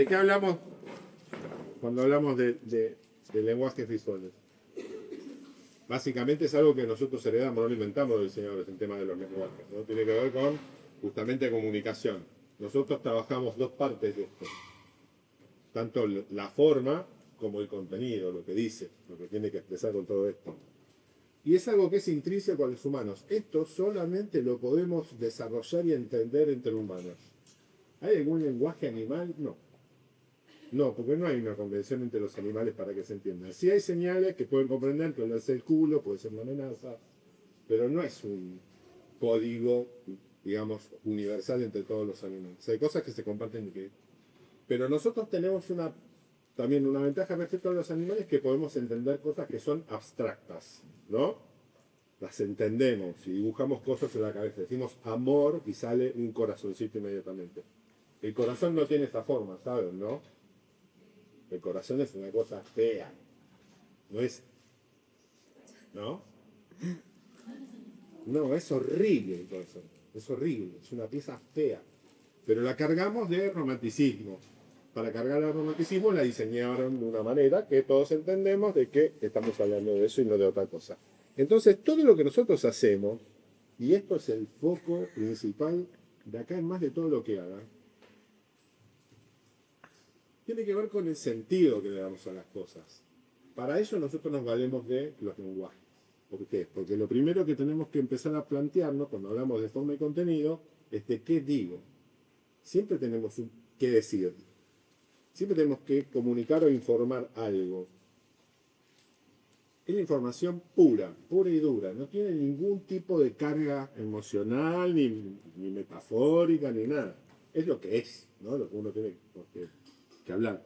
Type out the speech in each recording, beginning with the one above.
¿De qué hablamos cuando hablamos de lenguajes visuales? Básicamente es algo que nosotros heredamos, no lo inventamos los diseñadores, el tema de los lenguajes, ¿no? Tiene que ver con justamente comunicación. Nosotros trabajamos dos partes de esto. Tanto la forma como el contenido, lo que dice, lo que tiene que expresar con todo esto. Y es algo que es intrínseco a los humanos. Esto solamente lo podemos desarrollar y entender entre humanos. ¿Hay algún lenguaje animal? No. No, porque no hay una convención entre los animales para que se entiendan. Sí hay señales que pueden comprender que olerse el culo puede ser una amenaza, pero no es un código, digamos, universal entre todos los animales. Hay cosas que se comparten y que... Pero nosotros tenemos también una ventaja respecto a los animales, que podemos entender cosas que son abstractas, ¿no? Las entendemos y dibujamos cosas en la cabeza. Decimos amor y sale un corazoncito inmediatamente. El corazón no tiene esa forma, ¿saben, no? El corazón es una cosa fea. No es... ¿No? No, es horrible el corazón. Es horrible. Es una pieza fea. Pero la cargamos de romanticismo. Para cargar el romanticismo la diseñaron de una manera que todos entendemos de que estamos hablando de eso y no de otra cosa. Entonces, todo lo que nosotros hacemos, y esto es el foco principal de acá en más de todo lo que hagan, tiene que ver con el sentido que le damos a las cosas. Para eso nosotros nos valemos de los lenguajes. ¿Por qué? Porque lo primero que tenemos que empezar a plantearnos cuando hablamos de forma y contenido es de qué digo. Siempre tenemos que decir. Siempre tenemos que comunicar o informar algo. Es la información pura, pura y dura. No tiene ningún tipo de carga emocional, ni metafórica, ni nada. Es lo que es, ¿no? Lo que uno tiene que hablar.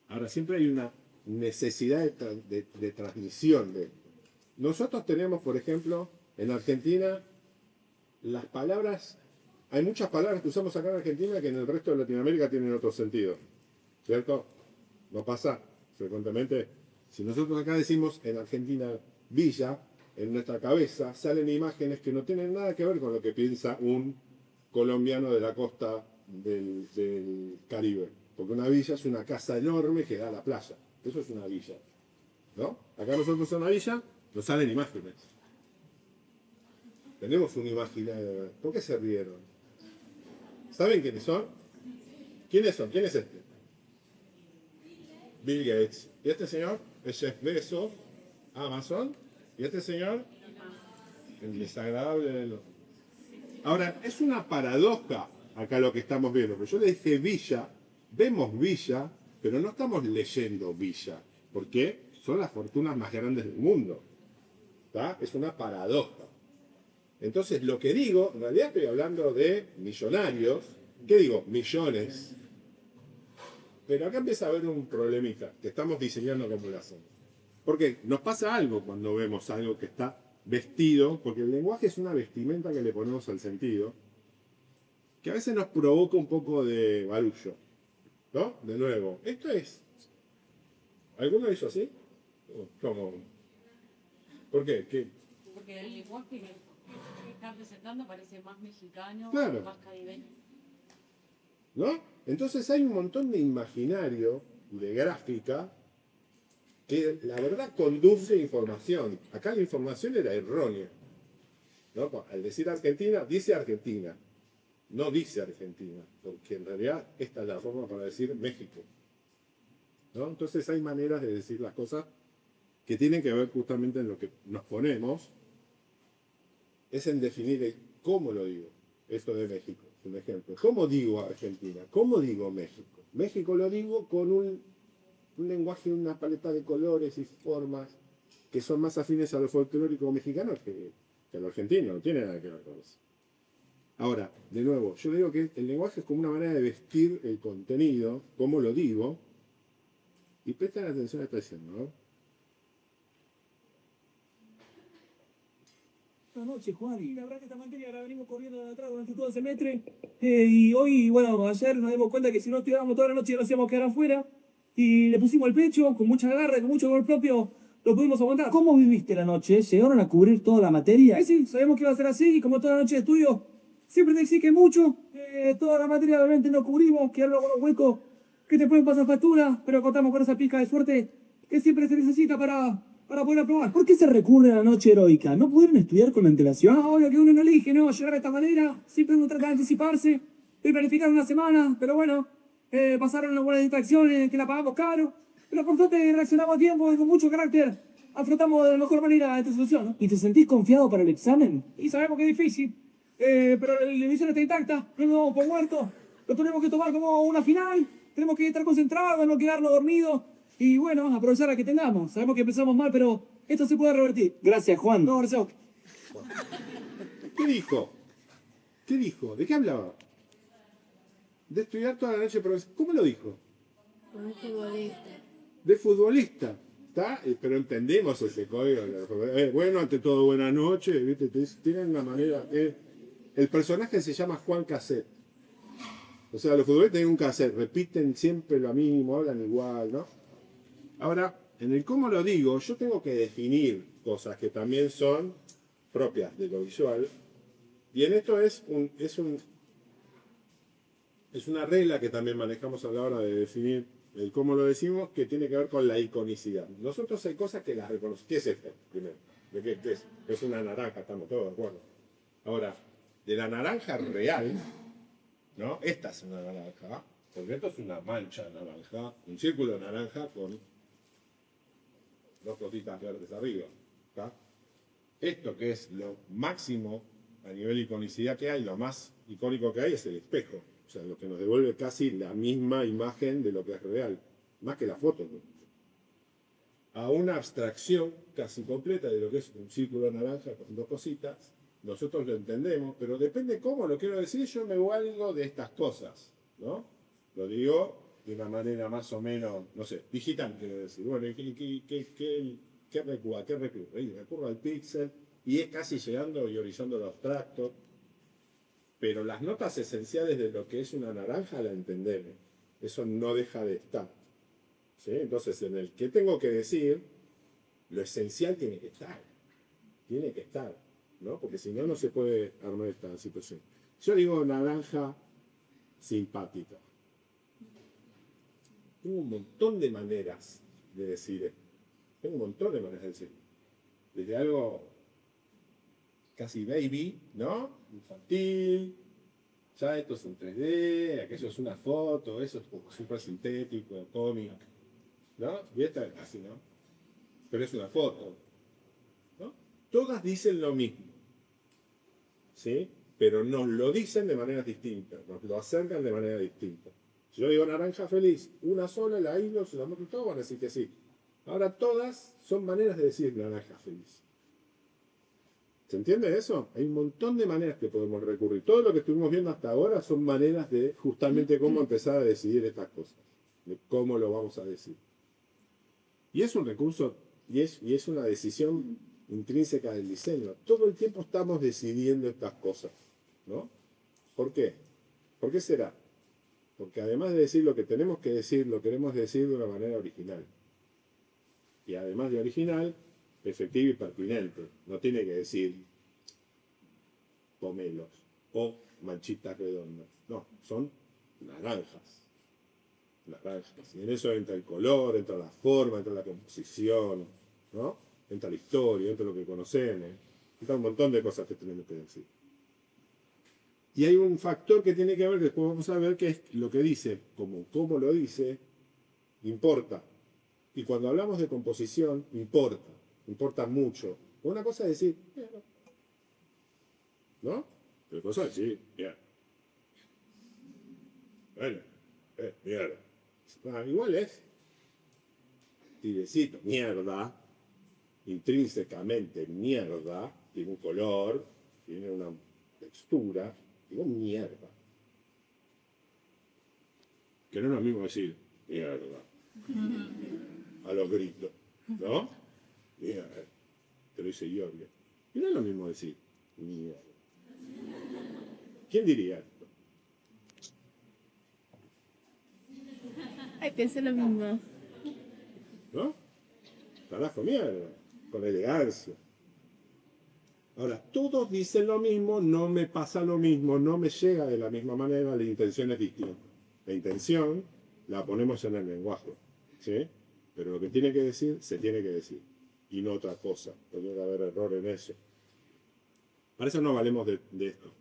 Ahora, siempre hay una necesidad de transmisión de esto. Nosotros tenemos, por ejemplo, en Argentina, las palabras... Hay muchas palabras que usamos acá en Argentina que en el resto de Latinoamérica tienen otro sentido. ¿Cierto? No pasa frecuentemente. Si nosotros acá decimos en Argentina villa, en nuestra cabeza salen imágenes que no tienen nada que ver con lo que piensa un colombiano de la costa del Caribe. Porque una villa es una casa enorme que da a la playa. Eso es una villa. ¿No? Acá nosotros en una villa nos salen imágenes. Tenemos un imaginario. ¿Por qué se rieron? ¿Saben quiénes son? ¿Quiénes son? ¿Quién es este? Bill Gates. ¿Y este señor? Es Jeff Bezos, Amazon. ¿Y este señor? El desagradable de los... Ahora, es una paradoja acá lo que estamos viendo. Porque yo le dije Villa, vemos Villa, pero no estamos leyendo Villa. ¿Por qué? Son las fortunas más grandes del mundo. ¿Está? Es una paradoja. Entonces, lo que digo, en realidad estoy hablando de millonarios. ¿Qué digo? Millones. Pero acá empieza a haber un problemita, que estamos diseñando como lo hacemos. Porque nos pasa algo cuando vemos algo que está vestido, porque el lenguaje es una vestimenta que le ponemos al sentido, que a veces nos provoca un poco de barullo. ¿No? De nuevo, esto es... ¿Alguno hizo así? ¿Cómo? ¿Por qué? ¿Qué? Porque el lenguaje que está presentando parece más mexicano, claro, más caribeño. ¿No? Entonces hay un montón de imaginario, de gráfica, que la verdad conduce información. Acá la información era errónea. ¿No? Al decir Argentina, dice Argentina. No dice Argentina, porque en realidad esta es la forma para decir México. ¿No? Entonces hay maneras de decir las cosas que tienen que ver justamente en lo que nos ponemos. Es en definir el cómo lo digo. Esto de México, es un ejemplo. ¿Cómo digo Argentina? ¿Cómo digo México? México lo digo con un lenguaje, una paleta de colores y formas que son más afines a lo folclórico mexicano que a lo argentino. No tiene nada que ver con eso. Ahora, de nuevo, yo digo que el lenguaje es como una manera de vestir el contenido, cómo lo digo, y presten atención a lo que estoy diciendo, ¿no? Buenas noches, Juan. Y la verdad que esta materia la venimos corriendo de atrás durante todo el semestre. Y hoy, bueno, ayer nos dimos cuenta que si no estudiábamos toda la noche nos íbamos a quedar afuera. Y le pusimos el pecho, con mucha garra, con mucho amor propio, lo pudimos aguantar. ¿Cómo viviste la noche? ¿Llegaron a cubrir toda la materia? Sí, sabíamos que iba a ser así y como toda la noche de estudio, siempre te exige mucho, toda la materia obviamente no cubrimos, quedan algunos huecos que te pueden pasar factura, pero contamos con esa pizca de suerte que siempre se necesita para poder aprobar. ¿Por qué se recurre a la noche heroica? ¿No pudieron estudiar con antelación? Ah, obvio que uno no elige, ¿no? Llegar de esta manera, siempre uno trata de anticiparse, de planificar una semana, pero bueno, pasaron unas buenas distracciones que la pagamos caro, pero por suerte reaccionamos a tiempo y con mucho carácter afrontamos de la mejor manera esta situación, ¿no? ¿Y te sentís confiado para el examen? Y sabemos que es difícil, pero la misión está intacta, no nos damos por muertos, lo tenemos que tomar como una final, tenemos que estar concentrados, no quedarnos dormidos y bueno, aprovechar la que tengamos. Sabemos que empezamos mal, pero esto se puede revertir. Gracias, Juan. No, gracias. ¿Qué dijo? ¿Qué dijo? ¿De qué hablaba? De estudiar toda la noche, pero ¿cómo lo dijo? Un futbolista. De futbolista. ¿Está? Pero entendemos ese código. Bueno, ante todo, buena noche. ¿Viste? Tienen una manera. El personaje se llama Juan Cassette. O sea, los futbolistas tienen un cassette, repiten siempre lo mismo, hablan igual, ¿no? Ahora, en el cómo lo digo, yo tengo que definir cosas que también son propias de lo visual. Y en esto es una regla que también manejamos a la hora de definir el cómo lo decimos, que tiene que ver con la iconicidad. Nosotros hay cosas que las reconocemos. ¿Qué es esto? Primero, ¿de qué es? Es una naranja, estamos todos de acuerdo. Ahora, de la naranja real, ¿no? Esta es una naranja, porque esto es una mancha naranja, un círculo naranja con dos cositas verdes arriba. ¿Está? Esto que es lo máximo a nivel iconicidad que hay, lo más icónico que hay es el espejo. O sea, lo que nos devuelve casi la misma imagen de lo que es real, más que la foto, ¿no? A una abstracción casi completa de lo que es un círculo naranja con dos cositas. Nosotros lo entendemos, pero depende cómo lo quiero decir, yo me valgo de estas cosas, ¿no? Lo digo de una manera más o menos, no sé, digital quiero decir. Bueno, ¿qué recurro? ¿A qué recurro? Recurro al píxel y es casi llegando y horizonte lo abstracto. Pero las notas esenciales de lo que es una naranja la entendemos. Eso no deja de estar. ¿Sí? Entonces, en el que tengo que decir, lo esencial tiene que estar. Tiene que estar. ¿No? Porque si no, no se puede armar esta situación. Yo digo naranja simpática. Tengo un montón de maneras de decir esto. Tengo un montón de maneras de decirlo. Desde algo casi baby, ¿no? Infantil. Ya esto es en 3D, aquello es una foto, eso es súper sintético, cómic, ¿no? Y esta es así, ¿no? Pero es una foto, ¿no? Todas dicen lo mismo, ¿sí? Pero nos lo dicen de maneras distintas, nos lo acercan de manera distinta. Si yo digo naranja feliz, una sola, la hilo, se la muestro todo, van a decir que sí. Ahora todas son maneras de decir naranja feliz. ¿Se entiende eso? Hay un montón de maneras que podemos recurrir. Todo lo que estuvimos viendo hasta ahora son maneras de justamente cómo empezar a decidir estas cosas. De cómo lo vamos a decir. Y es un recurso, y es una decisión intrínseca del diseño. Todo el tiempo estamos decidiendo estas cosas, ¿no? ¿Por qué? ¿Por qué será? Porque además de decir lo que tenemos que decir, lo queremos decir de una manera original. Y además de original, efectivo y pertinente. No tiene que decir pomelos o manchitas redondas. No, son naranjas. Naranjas. Y en eso entra el color, entra la forma, entra la composición, ¿no? Entra la historia, entra lo que conocemos. Entra un montón de cosas que tenemos que decir. Y hay un factor que tiene que ver, que después vamos a ver, que es lo que dice, cómo lo dice, importa. Y cuando hablamos de composición, importa mucho. Una cosa es decir, mierda. ¿No? Otra cosa es decir, mierda. Bueno, mierda. Igual es tirecito, mierda. Intrínsecamente, mierda. Tiene un color, tiene una textura. Digo, mierda. Que no es lo mismo decir, mierda. A los gritos, ¿no? Mierda. Te lo dice Giorgio. Y no es lo mismo decir, mierda. ¿Quién diría esto? Ay, pensé lo mismo. ¿No? Carajo, mierda. Con elegancia. Ahora, todos dicen lo mismo, no me pasa lo mismo, no me llega de la misma manera, la intención es distinta. La intención la ponemos en el lenguaje, ¿sí? Pero lo que tiene que decir, se tiene que decir. Y no otra cosa. No tiene que haber error en eso. Para eso no valemos de esto.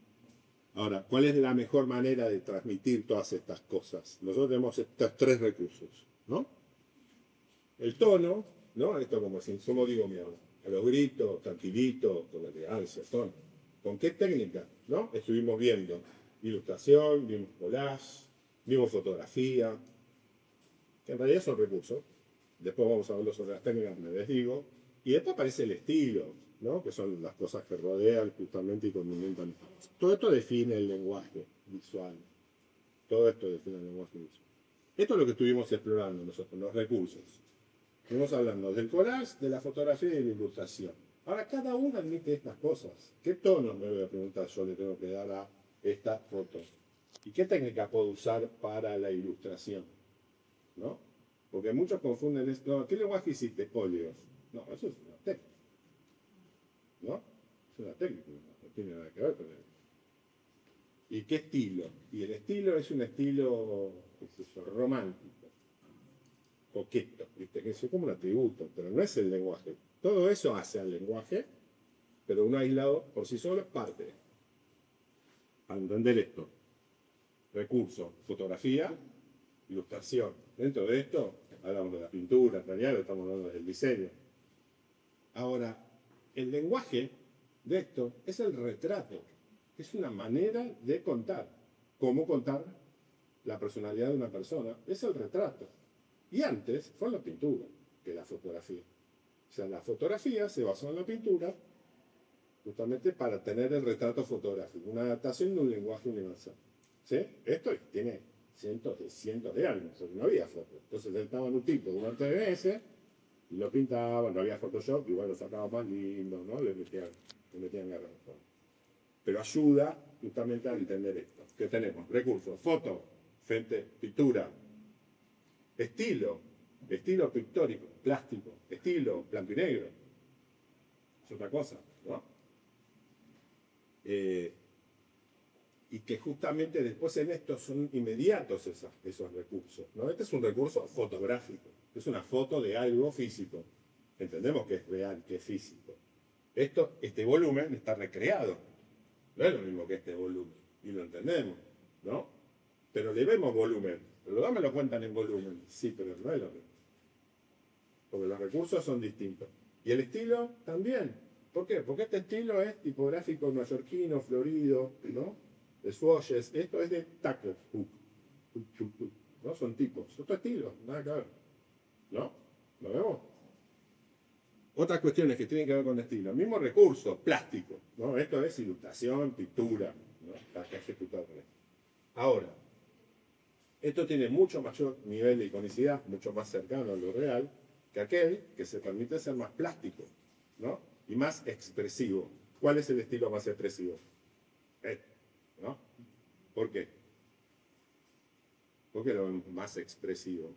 Ahora, ¿cuál es la mejor manera de transmitir todas estas cosas? Nosotros tenemos estos tres recursos, ¿no? El tono, ¿no? Esto como si, como digo, mira, a los gritos, tranquilito, con elegancia, tono. ¿Con qué técnica? ¿No? Estuvimos viendo ilustración, vimos collage, vimos fotografía, que en realidad son recursos. Después vamos a verlo sobre las técnicas, me les digo. Y después aparece el estilo, ¿no? Que son las cosas que rodean justamente y condimentan. Todo esto define el lenguaje visual. Todo esto define el lenguaje visual. Esto es lo que estuvimos explorando nosotros, los recursos. Estuvimos hablando del collage, de la fotografía y de la ilustración. Ahora, cada uno admite estas cosas. ¿Qué tono, me voy a preguntar, yo le tengo que dar a esta foto? ¿Y qué técnica puedo usar para la ilustración? ¿No? Porque muchos confunden esto. No, ¿qué lenguaje hiciste? Óleos. No, eso es una técnica. ¿No? Es una técnica, no tiene nada que ver con eso. ¿Y qué estilo? Y el estilo es un estilo, qué sé yo, romántico, coqueto, ¿viste? Que es como un atributo, pero no es el lenguaje. Todo eso hace al lenguaje, pero uno aislado por sí solo es parte. Para entender esto, recurso, fotografía, ilustración. Dentro de esto hablamos de la pintura, en realidad estamos hablando del diseño. Ahora, el lenguaje de esto es el retrato. Es una manera de contar. ¿Cómo contar la personalidad de una persona? Es el retrato. Y antes fue la pintura que la fotografía. O sea, la fotografía se basó en la pintura justamente para tener el retrato fotográfico, una adaptación de un lenguaje universal. ¿Sí? Esto tiene cientos de años, porque no había fotos. Entonces sentaban un tipo de un TBS y lo pintaban, no había Photoshop, igual lo sacaban más lindo, ¿no? Le metían garra. Pero ayuda justamente a entender esto. ¿Qué tenemos? Recursos, foto, frente, pintura, estilo pictórico, plástico, estilo, blanco y negro. Es otra cosa, ¿no? Y que justamente después en esto son inmediatos esos recursos, ¿no? Este es un recurso fotográfico, es una foto de algo físico. Entendemos que es real, que es físico. Este volumen está recreado. No es lo mismo que este volumen, y lo entendemos, ¿no? Pero le vemos volumen. Pero no me lo cuentan en volumen. Sí, pero no es lo mismo. Porque los recursos son distintos. Y el estilo también. ¿Por qué? Porque este estilo es tipográfico neoyorquino, florido, ¿no? De swatches. Esto es de taco. ¿No? Son tipos. Otro estilo, nada que ver. ¿No? ¿Lo vemos? Otras cuestiones que tienen que ver con estilo. El mismo recurso, plástico, ¿no? Esto es ilustración, pintura, ¿no? Para ejecutar. Ahora, esto tiene mucho mayor nivel de iconicidad, mucho más cercano a lo real, que aquel que se permite ser más plástico, ¿no? Y más expresivo. ¿Cuál es el estilo más expresivo? ¿No? ¿Por qué? ¿Por qué lo vemos más expresivo?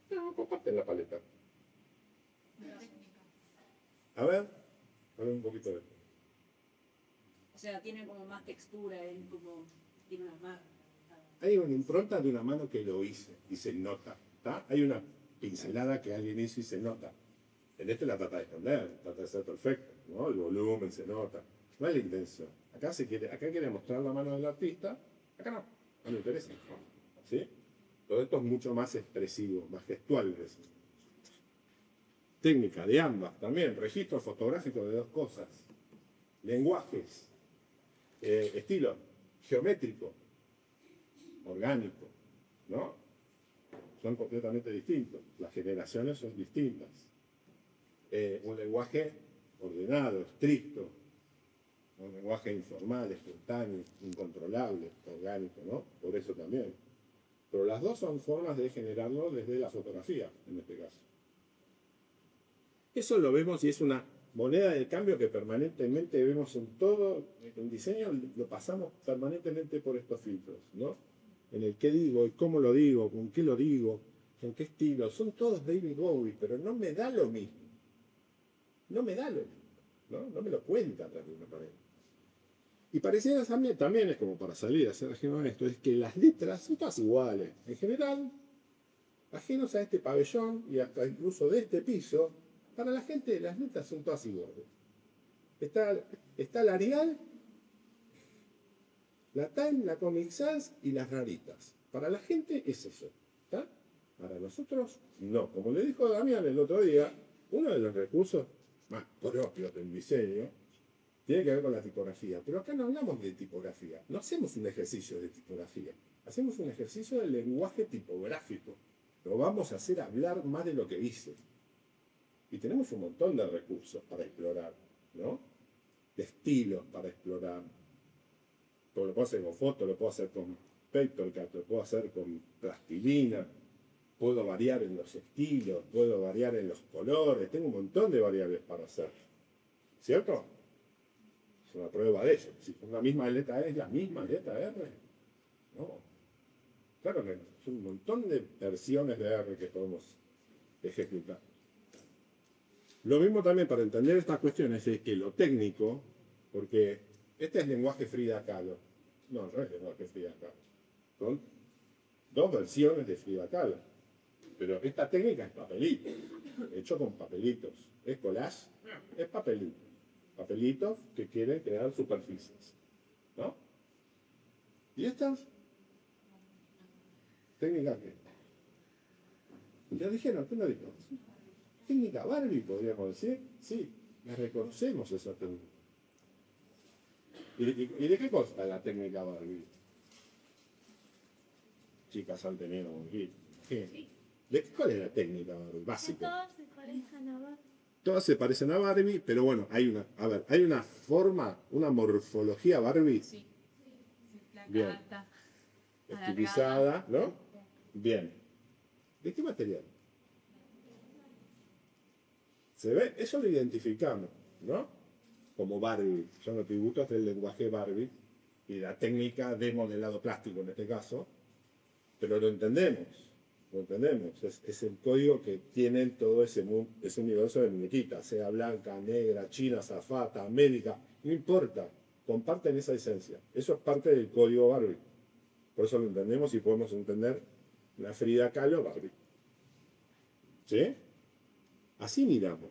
No, comparten la paleta. A ver un poquito de esto. O sea, tiene como más textura, como tiene unas manos. Hay una impronta de una mano que lo hice y se nota. ¿Tá? Hay una pincelada que alguien hizo y se nota. En este la trata de esconder, trata de ser perfecto, ¿no? El volumen se nota. No es la intención. Acá quiere mostrar la mano del artista, acá no le interesa. ¿Sí? Todo esto es mucho más expresivo, más gestual. Técnica de ambas también, registro fotográfico de dos cosas. Lenguajes, estilo geométrico, orgánico, ¿no? Son completamente distintos. Las generaciones son distintas. Un lenguaje ordenado, estricto, un lenguaje informal, espontáneo, incontrolable, orgánico, ¿no? Por eso también. Pero las dos son formas de generarlo desde la fotografía, en este caso. Eso lo vemos y es una moneda de cambio que permanentemente vemos en todo el diseño, lo pasamos permanentemente por estos filtros, ¿no? En el qué digo, y cómo lo digo, con qué lo digo, en qué estilo. Son todos David Bowie, pero no me da lo mismo. no me da lo mismo, ¿no? No me lo cuenta de la misma manera. Y pareciera también es como para salir a hacer ajeno a esto, es que las letras son todas iguales. En general, ajenos a este pabellón y hasta incluso de este piso, para la gente las letras son todas iguales. Está la Arial, la Time, la Comic Sans y las raritas. Para la gente es eso, ¿está? Para nosotros, no. Como le dijo Damián el otro día, uno de los recursos más propios del diseño tiene que ver con la tipografía. Pero acá no hablamos de tipografía. No hacemos un ejercicio de tipografía. Hacemos un ejercicio de lenguaje tipográfico. Lo vamos a hacer hablar más de lo que dice. Y tenemos un montón de recursos para explorar, ¿no? De estilos para explorar. Lo puedo hacer con foto, lo puedo hacer con PaperCut, lo puedo hacer con plastilina. Puedo variar en los estilos, puedo variar en los colores. Tengo un montón de variables para hacer. ¿Cierto? Es una prueba de ello. Si es la misma letra E, es la misma letra R. No. Claro que no. Son un montón de versiones de R que podemos ejecutar. Lo mismo también para entender estas cuestiones es que lo técnico, porque este es lenguaje Frida Kahlo. No, no es lenguaje Frida Kahlo. Son dos versiones de Frida Kahlo. Pero esta técnica es papelito, hecho con papelitos. Es collage, es papelito. Papelitos que quieren crear superficies. ¿No? ¿Y estas? ¿Técnica qué? Ya dijeron, ¿qué no dijo? Técnica Barbie, podríamos decir. Sí, la reconocemos esa técnica. ¿Y de qué consta la técnica Barbie? Chicas han tenido un hit. ¿Qué? ¿Cuál es la técnica Barbie? Básica. Todas se parecen a Barbie. Todas se parecen a Barbie, pero bueno, hay una forma, una morfología Barbie. Sí. Bien. Placata, Estilizada, ¿no? Bien. ¿De qué material? ¿Se ve? Eso lo identificamos, ¿no? Como Barbie. Son atributos del lenguaje Barbie y la técnica de modelado plástico en este caso, pero lo entendemos. Lo entendemos. Es el código que tiene todo ese universo de muñequitas, sea blanca, negra, china, azafata, médica, no importa. Comparten esa esencia. Eso es parte del código Barbie. Por eso lo entendemos y podemos entender la Frida Kahlo Barbie. ¿Sí? Así miramos.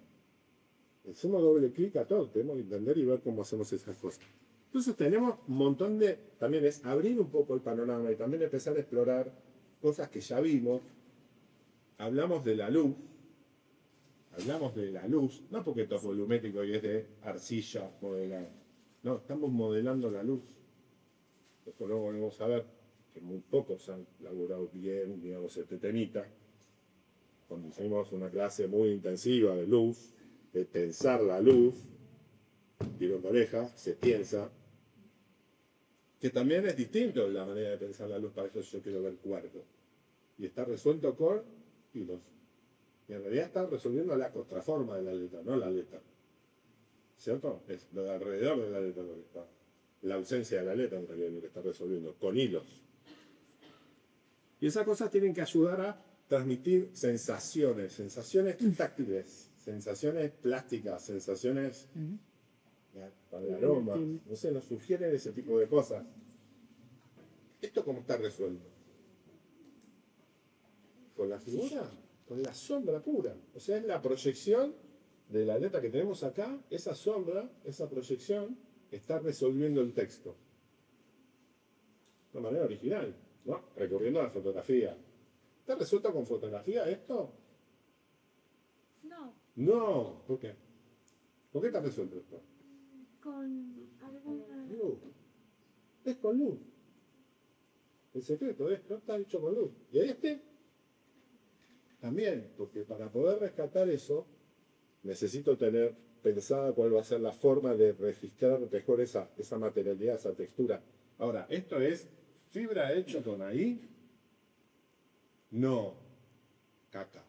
Hacemos doble clic a todo. Tenemos que entender y ver cómo hacemos esas cosas. Entonces tenemos un montón de... También es abrir un poco el panorama y también empezar a explorar cosas que ya vimos. Hablamos de la luz. No porque esto es volumétrico y es de arcilla modelada. No, estamos modelando la luz. Esto luego volvemos a ver que muy pocos han laburado bien, digamos, este temita. Cuando hicimos una clase muy intensiva de luz, de pensar la luz, tirón de oreja, se piensa, que también es distinto la manera de pensar la luz, para eso yo quiero ver cuarto. Y está resuelto con hilos. Y en realidad está resolviendo la contraforma de la letra, no la letra. ¿Cierto? Es lo de alrededor de la letra lo que está. La ausencia de la letra en realidad lo que está resolviendo, con hilos. Y esas cosas tienen que ayudar a transmitir sensaciones táctiles, sensaciones plásticas, sensaciones para el aroma, no sé, nos sugieren ese tipo de cosas. ¿Esto cómo está resuelto? Con la figura, con la sombra pura. O sea, es la proyección de la letra que tenemos acá, esa sombra, esa proyección, está resolviendo el texto. De una manera original, ¿no? Recurriendo a la fotografía. ¿Está resuelto con fotografía esto? No, No. ¿Por qué? ¿Por qué está resuelto esto? con alguna... Luz. Es con luz. El secreto de esto está hecho con luz. ¿Y este? También, porque para poder rescatar eso, necesito tener pensada cuál va a ser la forma de registrar mejor esa materialidad, esa textura. Ahora, ¿esto es fibra hecho con ahí? No. Caca.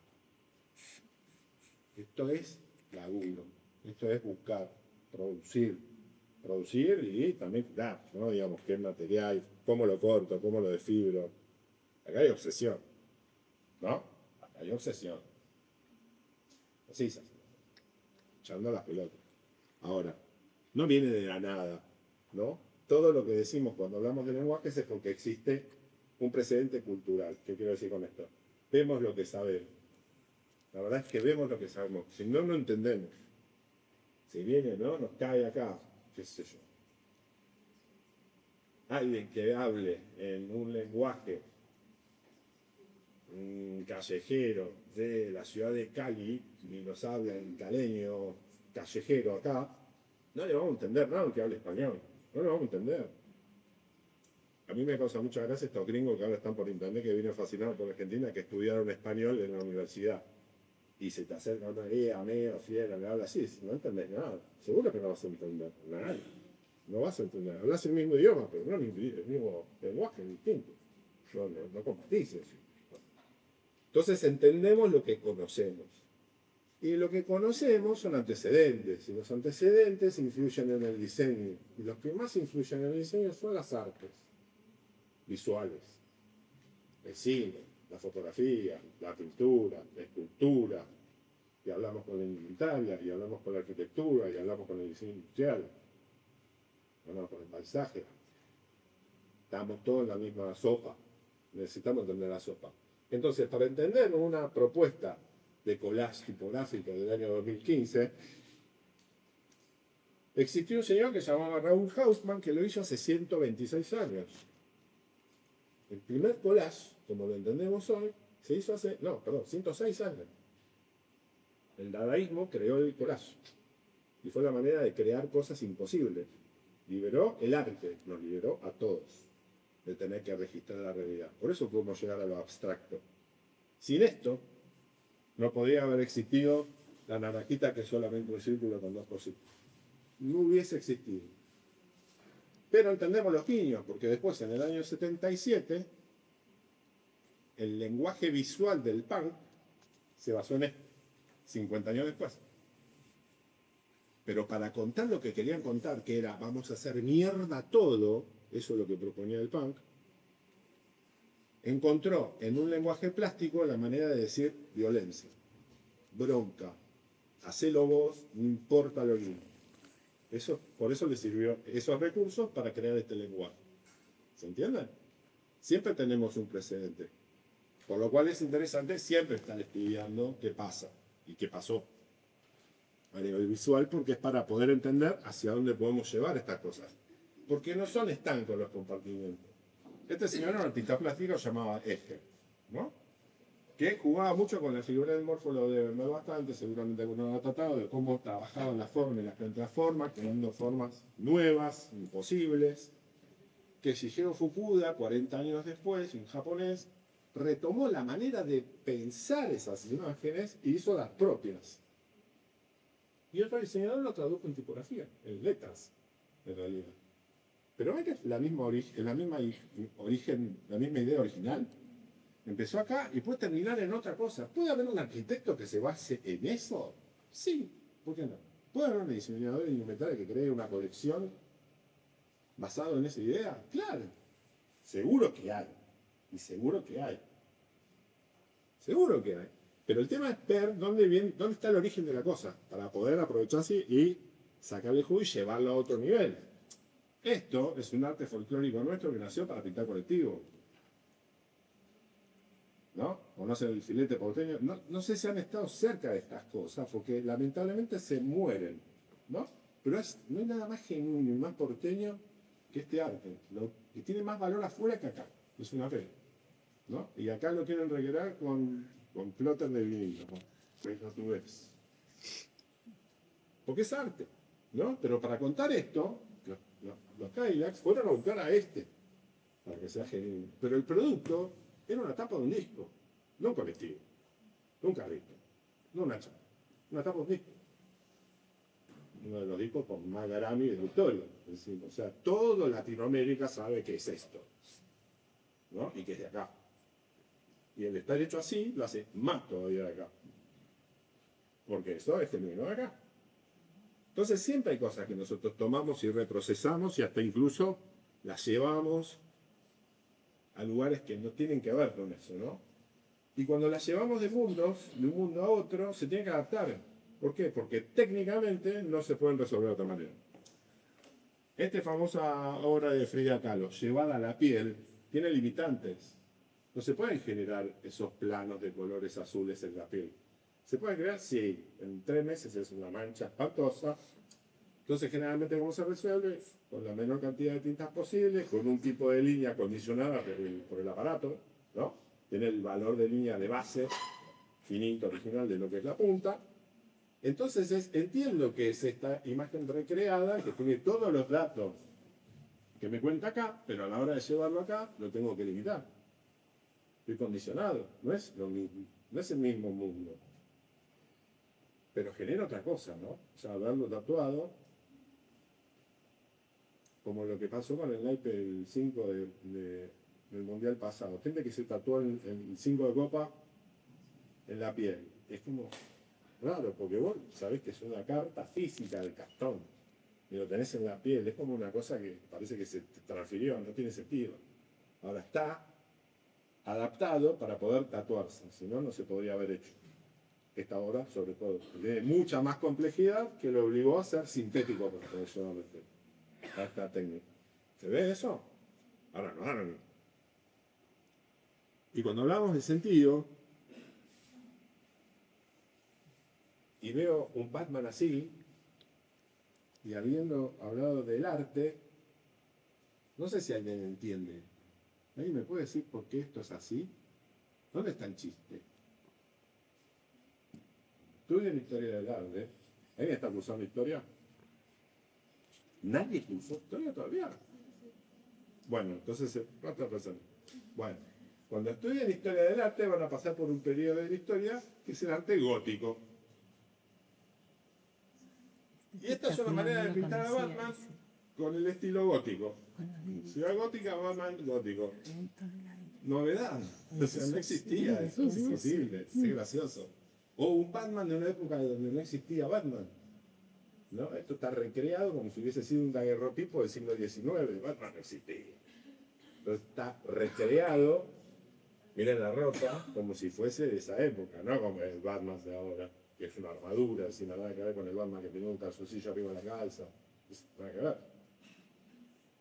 Esto es laburo. Esto es buscar, producir y también dar, ¿no? Digamos, qué material, cómo lo corto, cómo lo desfibro. Acá hay obsesión, ¿no? Acá hay obsesión. Así se hace. echando las pelotas. Ahora, no viene de la nada, ¿no? Todo lo que decimos cuando hablamos de lenguajes es porque existe un precedente cultural. ¿Qué quiero decir con esto? Vemos lo que sabemos. La verdad es que vemos lo que sabemos. Si no, no entendemos. Si viene, ¿no? Nos cae acá, qué sé yo. Alguien que hable en un lenguaje callejero de la ciudad de Cali y nos habla en caleño callejero acá, no le vamos a entender nada aunque hable español. No lo vamos a entender. A mí me causa mucha gracia estos gringos que ahora están por internet, que vienen fascinados por Argentina, que estudiaron español en la universidad. Y se te acerca una amigo, fiera, le habla así, no entendés nada. Seguro que no vas a entender nada. No vas a entender. Hablas el mismo idioma, pero no el mismo lenguaje, distinto. No compartís eso. Entonces entendemos lo que conocemos. Y lo que conocemos son antecedentes. Y los antecedentes influyen en el diseño. Y los que más influyen en el diseño son las artes visuales. El cine, la fotografía, la pintura, la escultura. Y hablamos con la indumentaria, y hablamos con la arquitectura, y hablamos con el diseño industrial. Hablamos con el paisaje. Estamos todos en la misma sopa. Necesitamos entender la sopa. Entonces, para entender una propuesta de collage tipográfico del año 2015, existió un señor que se llamaba Raúl Hausmann, que lo hizo hace 126 años. El primer collage, como lo entendemos hoy, se hizo hace, 106 años. El dadaísmo creó el collage. Y fue la manera de crear cosas imposibles. Liberó el arte, nos liberó a todos de tener que registrar la realidad. Por eso podemos llegar a lo abstracto. Sin esto, no podría haber existido la naranjita que es solamente un círculo con dos cositas. No hubiese existido. Pero entendemos los guiños, porque después, en el año 77, el lenguaje visual del punk se basó en esto, 50 años después. Pero para contar lo que querían contar, que era vamos a hacer mierda todo, eso es lo que proponía el punk, encontró en un lenguaje plástico la manera de decir violencia, bronca, hacelo vos, no importa lo que. Por eso le sirvió esos recursos para crear este lenguaje. ¿Se entiende? Siempre tenemos un precedente. Por lo cual es interesante siempre estar estudiando qué pasa y qué pasó a nivel visual, porque es para poder entender hacia dónde podemos llevar estas cosas. Porque no son estancos los compartimientos. Este señor era un artista plástico llamado Escher, ¿no? Que jugaba mucho con la figura del morfo, lo debe ver bastante, seguramente uno lo ha tratado, de cómo trabajaban las formas y las contraformas, creando formas nuevas, imposibles, que Shigeru Fukuda, 40 años después, en japonés, retomó la manera de pensar esas imágenes y hizo las propias. Y otro diseñador lo tradujo en tipografía, en letras, en realidad. Pero ven que es la misma idea original. Empezó acá y puede terminar en otra cosa. ¿Puede haber un arquitecto que se base en eso? Sí, ¿por qué no? ¿Puede haber un diseñador indumentaria que cree una colección basado en esa idea? Claro, seguro que hay. Y seguro que hay. Seguro que hay. Pero el tema es ver dónde está el origen de la cosa, para poder aprovecharse y sacarle el jugo y llevarlo a otro nivel. Esto es un arte folclórico nuestro que nació para pintar colectivo. ¿No? ¿Conocen el filete porteño? No sé si han estado cerca de estas cosas, porque lamentablemente se mueren, ¿no? Pero no hay nada más genuino y más porteño que este arte, que tiene más valor afuera que acá. Es una pena, ¿no? Y acá lo quieren recrear con plotter de vinilo, no tú ves. Porque es arte, ¿no? Pero para contar esto, los Cadillacs fueron a buscar a este, para que sea genuino. Pero el producto era una tapa de un disco, no un colectivo, no un carrito, no una chapa, una tapa de un disco. Uno de los discos con más Grammy de la historia. Es decir, o sea, todo Latinoamérica sabe que es esto, ¿no? Y que es de acá. Y el estar hecho así lo hace más todavía de acá. Porque eso es genuino de acá. Entonces siempre hay cosas que nosotros tomamos y reprocesamos y hasta incluso las llevamos a lugares que no tienen que ver con eso, ¿no? Y cuando las llevamos de un mundo a otro, se tiene que adaptar. ¿Por qué? Porque técnicamente no se pueden resolver de otra manera. Esta famosa obra de Frida Kahlo, llevada a la piel, tiene limitantes. No se pueden generar esos planos de colores azules en la piel. ¿Se puede crear? Sí. En 3 meses es una mancha espantosa. Entonces, generalmente, ¿cómo se resuelve? Con la menor cantidad de tintas posible, con un tipo de línea condicionada por el aparato, ¿no? Tiene el valor de línea de base finito, original, de lo que es la punta. Entonces, entiendo que es esta imagen recreada, que tiene todos los datos que me cuenta acá, pero a la hora de llevarlo acá, lo tengo que limitar. Estoy condicionado, no es lo mismo, no es el mismo mundo. Pero genera otra cosa, ¿no? O sea, verlo tatuado, como lo que pasó con el naipe el 5 del Mundial pasado. Gente que se tatuó el 5 de copa en la piel. Es como raro, porque vos sabés que es una carta física del cartón y lo tenés en la piel. Es como una cosa que parece que se transfirió, no tiene sentido. Ahora está adaptado para poder tatuarse, si no, no se podría haber hecho. Esta obra, sobre todo, tiene mucha más complejidad que lo obligó a ser sintético para poder llevarlo a esta técnica. ¿Se ve eso? Ahora no. Y cuando hablamos de sentido, y veo un Batman así, y habiendo hablado del arte, no sé si alguien entiende. ¿Alguien me puede decir por qué esto es así? ¿Dónde está el chiste? Estudien historia del arte. ¿Alguien está cursando historia? ¿Nadie cursó historia todavía? Bueno, entonces, otra persona. Bueno, cuando estudien historia del arte van a pasar por un periodo de la historia que es el arte gótico. Y esta es una manera de pintar a Batman con el estilo gótico. Ciudad gótica, Batman gótico. Novedad. O sea, no existía, eso es imposible, es gracioso. O un Batman de una época donde no existía Batman. ¿No? Esto está recreado como si hubiese sido un daguerrotipo del siglo XIX. Batman no existía. Entonces está recreado, miren la ropa, como si fuese de esa época, no como el Batman de ahora, que es una armadura, sin nada que ver con el Batman que tiene un calzoncillo arriba de la calza. Nada que ver.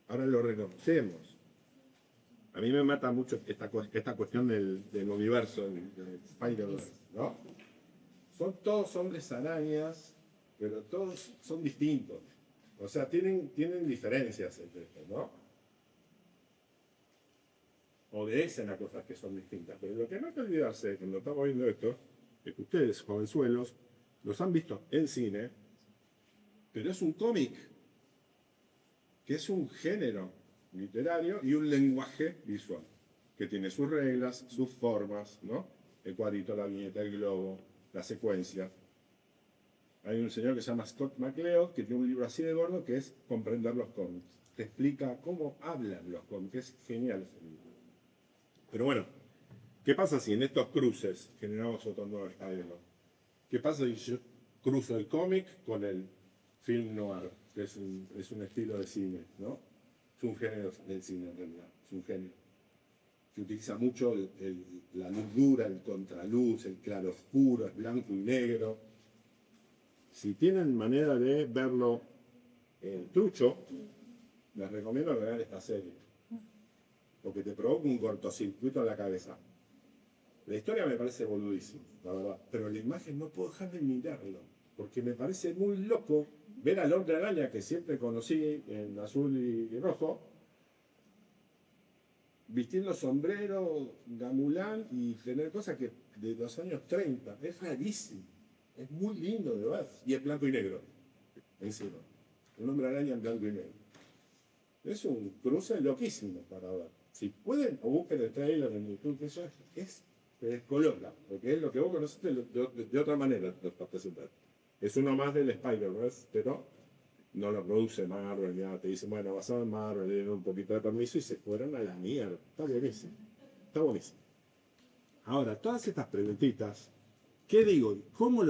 Ahora lo reconocemos. A mí me mata mucho esta cuestión del universo, del Spider-Verse, ¿no? Son todos hombres arañas, pero todos son distintos. O sea, tienen diferencias entre estos, ¿no? Obedecen a cosas que son distintas. Pero lo que no hay que olvidarse cuando estamos viendo esto, es que ustedes, jovenzuelos, los han visto en cine, pero es un cómic, que es un género literario y un lenguaje visual, que tiene sus reglas, sus formas, ¿no? El cuadrito, la viñeta, el globo, la secuencia. Hay un señor que se llama Scott McCloud, que tiene un libro así de gordo, que es Comprender los cómics. Te explica cómo hablan los cómics. Es genial ese libro. Pero bueno, ¿qué pasa si en estos cruces generamos otro nuevo Spider-Man? ¿Qué pasa si yo cruzo el cómic con el film noir, que es un estilo de cine, ¿no? Es un género del cine en realidad, es un género que utiliza mucho la luz dura, el contraluz, el claroscuro, el blanco y negro. Si tienen manera de verlo trucho, les recomiendo que vean esta serie, porque te provoca un cortocircuito en la cabeza. La historia me parece boludísima, la verdad, pero la imagen no puedo dejar de mirarlo, porque me parece muy loco ver al Hombre Araña, que siempre conocí en azul y rojo, vistiendo sombrero, gamulán y tener cosas que de los años 30. Es rarísimo, es muy lindo de ver. Y en blanco y negro, encima. Un Hombre Araña en blanco y negro. Es un cruce loquísimo para ver. Si pueden, o busquen el trailer en YouTube, que eso se descoloca, porque es lo que vos conociste de otra manera, lo estás presentando. Es uno más del Spider-Verse, pero no lo produce Marvel, ya te dicen, bueno, basado en Marvel, le dieron un poquito de permiso y se fueron a la mierda. Está buenísimo. Está buenísimo. Ahora, todas estas preguntitas, ¿qué digo? ¿Cómo lo